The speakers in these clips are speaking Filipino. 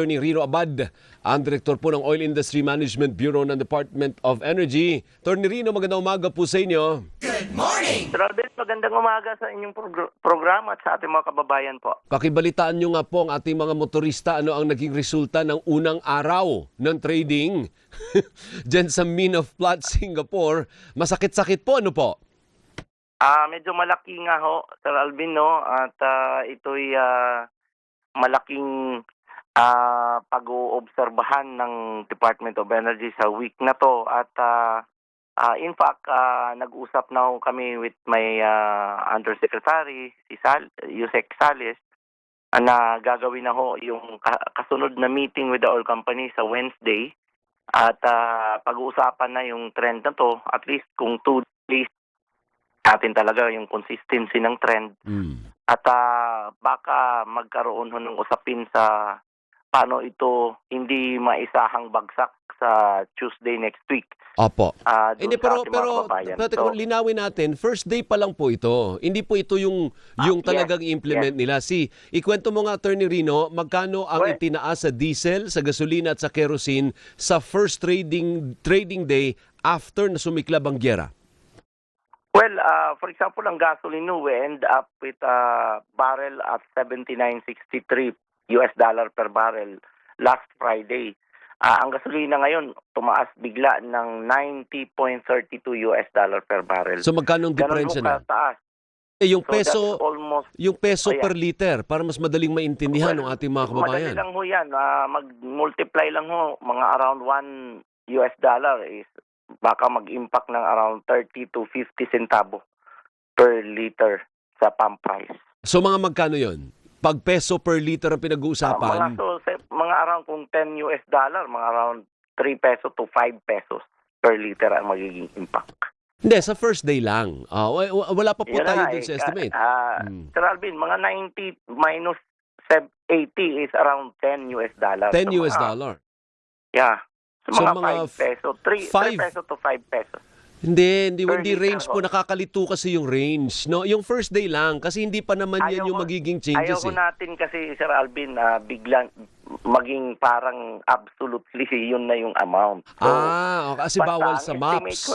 Attorney Rino Abad, ang Direktor po ng Oil Industry Management Bureau ng Department of Energy. Attorney Rino, magandang umaga po sa inyo. Good morning! Sir Albert, magandang umaga sa inyong programa at sa ating mga kababayan po. Pakibalitaan nyo nga po ang ating mga motorista ano ang naging resulta ng unang araw ng trading dyan sa Min of Plot, Singapore. Masakit-sakit po, ano po? Medyo malaki nga ho, Sir Alvin, no? At ito'y malaking pag-oobserbahan ng Department of Energy sa week na to. At in fact, nag-usap na ho kami with my Undersecretary, si Yusek Sales, na gagawin na ho yung kasunod na meeting with the oil company sa Wednesday. At pag-uusapan na yung trend na to, at least kung 2 days natin talaga yung consistency ng trend. At baka magkaroon ng usapin sa paano ito hindi maisahang bagsak sa Tuesday next week. Opo. Hindi, pero linawin natin, first day pa lang po ito. Hindi po ito yung talagang i-implement nila. Ikwento mo nga, Attorney Rino, magkano ang itinaas sa diesel, sa gasolina at sa kerosene sa first trading day after na sumiklab ang gyera? Well, for example, ang gasoline we end up with a barrel at $79.63 per barrel last Friday. Ang gasolina ngayon tumaas bigla ng $90.32 per barrel. So magkano ang diferensya na? Taas. Yung So peso, that's almost, yung peso per liter para mas madaling maintindihan ng ating mga kababayan. Madali lang ho yan. Mag-multiply lang ho. Mga around $1 is baka mag-impact ng around 30 to 50 centavo per liter sa pump price. So mga magkano yon? Pag peso per liter ang pinag-uusapan? Mga around kung $10, mga around 3 pesos to 5 pesos per liter ang magiging impact. Hindi, sa first day lang. Wala pa po Yun tayo na, dun sa estimate. Sir Alvin, mga 90 minus 80 is around $10. $10. Yeah. So mga 5 pesos, 3 5 pesos to 5 pesos. Hindi Per range liter po. Nakakalito kasi yung range. No? Yung first day lang. Kasi hindi pa naman yan yung magiging changes. Ayaw natin kasi, Sir Alvin, biglang maging parang absolutely yun na yung amount. So, kasi bawal sa maps.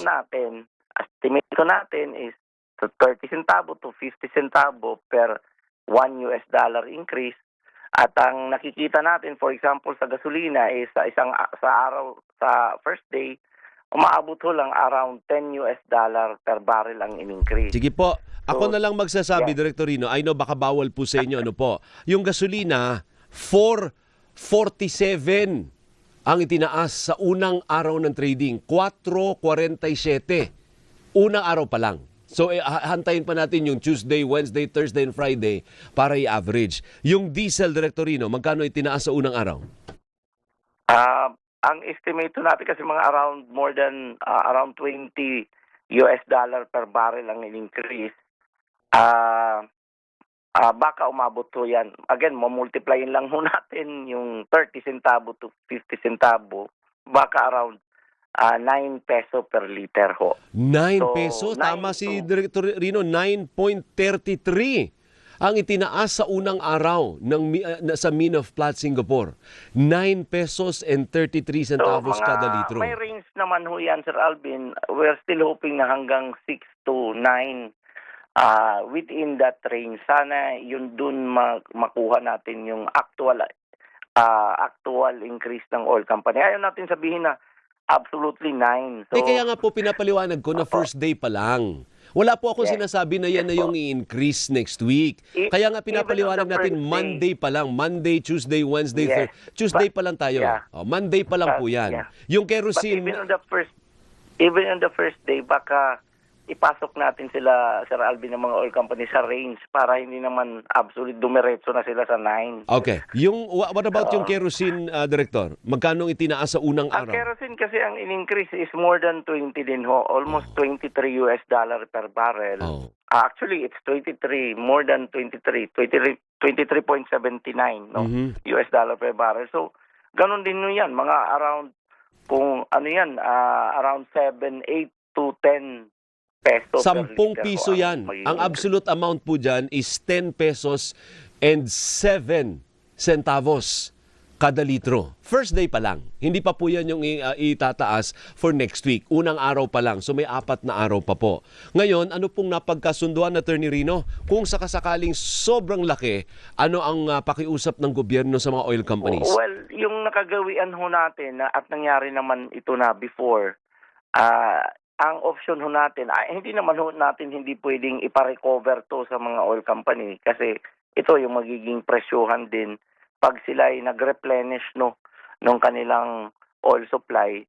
Estimate ko natin is 30 centavo to 50 centavo per $1 increase. At ang nakikita natin, for example, sa gasolina is sa araw, sa first day, umaabot ho lang around $10 per barrel ang in-increase. Sige po. Ako na lang magsasabi, Director Rino. I know baka bawal po sa inyo. Ano po? Yung gasolina, 4.47 ang itinaas sa unang araw ng trading. 4.47. Unang araw pa lang. So, hantayin pa natin yung Tuesday, Wednesday, Thursday, and Friday para i-average. Yung diesel, Director Rino, magkano itinaas sa unang araw? Ang estimate natin kasi mga around more than around $20 per barrel ang in-increase. Baka umabot to yan. Again, mamultiplyin lang ho natin yung 30 centavo to 50 centavo. Baka around 9 peso per liter ho. 9 peso? Tama si Director Rino, 9.33 ang itinaas sa unang araw sa Min of Plot, Singapore. 9 pesos and 33 centavos kada litro. May range naman ho yan, Sir Alvin. We're still hoping na hanggang 6 to 9 within that range. Sana yun dun makuha natin yung actual increase ng oil company. Ayaw natin sabihin na absolutely 9. So, kaya nga po pinapaliwanag ko na first day pa lang. Wala po akong sinasabi na yan na yung i-increase next week. Kaya nga pinapaliwanag natin Monday pa lang. Monday, Tuesday, Wednesday, Thursday. Tuesday pa lang tayo. Monday pa lang po yan. Yung kerosene... But even on the first day, baka ipasok natin sila, Sir Alvin, ng mga oil company sa range para hindi naman absolute dumiretso na sila sa 9. Okay. What about yung kerosene, Director? Magkano itinaas sa unang araw? Ang kerosene kasi ang in-increase is more than 20 din ho. Almost $23 per barrel. Actually, it's 23, more than 23. 23.79 no? US dollar per barrel. So, ganun din yan. Mga around, kung ano yan, around 7, 8 to 10 peso 10 piso yan. Ang absolute amount po dyan is 10 pesos and 7 centavos kada litro. First day pa lang. Hindi pa po yan yung itataas for next week. Unang araw pa lang. So may 4 na araw pa po. Ngayon, ano pong napagkasunduan, Attorney Rino? Kung sakasakaling sobrang laki, ano ang pakiusap ng gobyerno sa mga oil companies? Well, yung nakagawian ho natin at nangyari naman ito na before, ang option ho natin, hindi naman ho natin hindi pwedeng ipa-recover to sa mga oil company kasi ito yung magiging presyuhan din pag sila ay nag-replenish nung kanilang oil supply.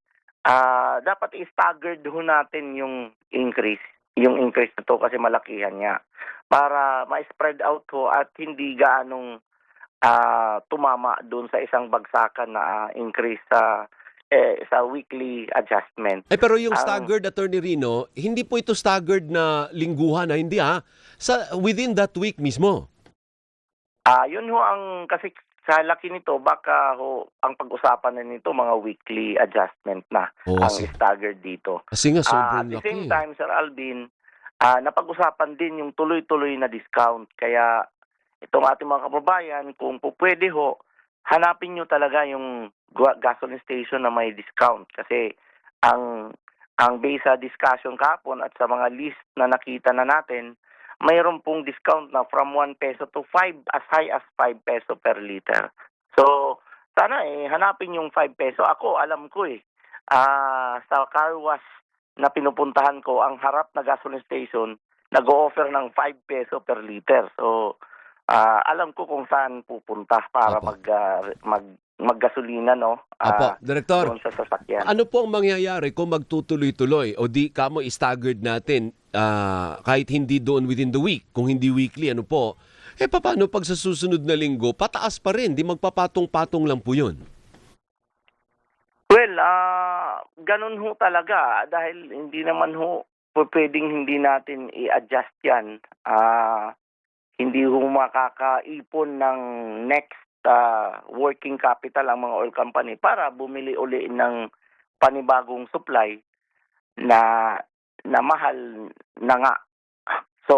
Dapat i-staggered ho natin yung increase na to kasi malakihan niya para ma-spread out ho at hindi gaanong tumama doon sa isang bagsakan na increase sa weekly adjustment. Pero yung staggered, Attorney Rino, hindi po ito staggered na lingguhan, hindi within that week mismo. Yun ho kasi sa laki nito, baka ho ang pag-usapan na nito mga weekly adjustment na ang staggered dito. Kasi nga sobrang At the laki. same time, Sir Alvin, napag-usapan din yung tuloy-tuloy na discount. Kaya itong ating mga kababayan, kung po pwede ho, hanapin nyo talaga yung gasoline station na may discount. Kasi ang base sa discussion kahapon at sa mga list na nakita na natin, mayroon pong discount na from 1 peso to 5, as high as 5 peso per liter. So, sana hanapin yung 5 peso. Ako, alam ko sa car wash na pinupuntahan ko, ang harap na gasoline station, nag-o-offer ng 5 peso per liter. So, alam ko kung saan pupunta para maggasolina, no? Apo, Director, doon sa sasakyan. ano po ang mangyayari kung magtutuloy-tuloy o di kamo staggered natin kahit hindi doon within the week, kung hindi weekly, ano po? Paano pag sa susunod na linggo, pataas pa rin, di magpapatong-patong lang po yun? Well, ganun ho talaga dahil hindi naman ho pwedeng hindi natin i-adjust yan. Hindi ho makakaipon ng next working capital ang mga oil company para bumili uli ng panibagong supply na mahal na nga. So,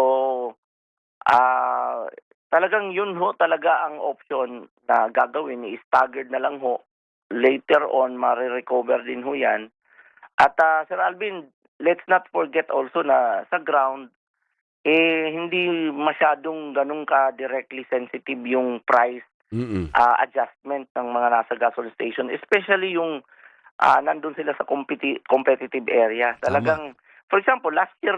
talagang yun ho talaga ang option na gagawin, i-staggered na lang ho. Later on, marirecover din ho yan. At Sir Alvin, let's not forget also na sa ground, hindi masyadong ganun ka-directly sensitive yung price adjustment ng mga nasa gasoline station, especially yung nandun sila sa competitive area. Talagang, for example, last year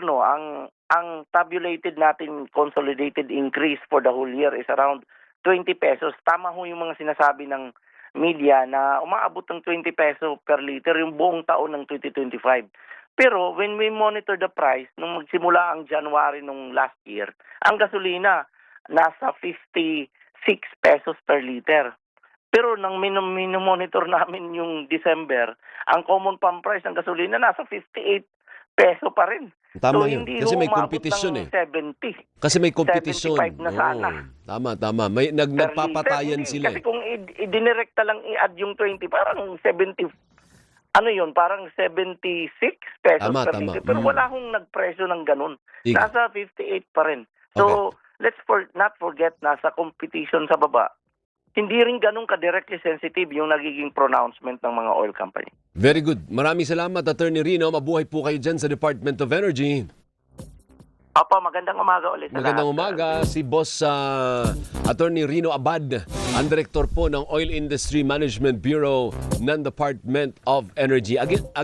ang tabulated natin consolidated increase for the whole year is around 20 pesos. Tama ho yung mga sinasabi ng media na umaabot ng 20 peso per liter yung buong taon ng 2025. Pero when we monitor the price, nung magsimula ang January nung last year, ang gasolina nasa 56 pesos per liter. Pero nang monitor namin yung December, ang common pump price ng gasolina nasa 58 peso pa rin. Tama so, yun. hindi Kasi may umabot competition ng 70. Kasi may competition. 75 na sana. Tama. May nagpapatayan sila. Kasi kung idinirekta lang i-add yung 20, parang 70, parang 76 pesos per liter. Pero wala hong nagpresyo ng ganun. Nasa 58 pa rin. So, let's not forget na sa competition sa baba, hindi rin ganun ka-directly sensitive yung nagiging pronouncement ng mga oil company. Very good. Maraming salamat, Attorney Rino. Mabuhay po kayo dyan sa Department of Energy. Opo, magandang umaga ulit sa Magandang lahat. umaga. Si Boss Attorney Rino Abad, ang Director po ng Oil Industry Management Bureau ng Department of Energy. Again,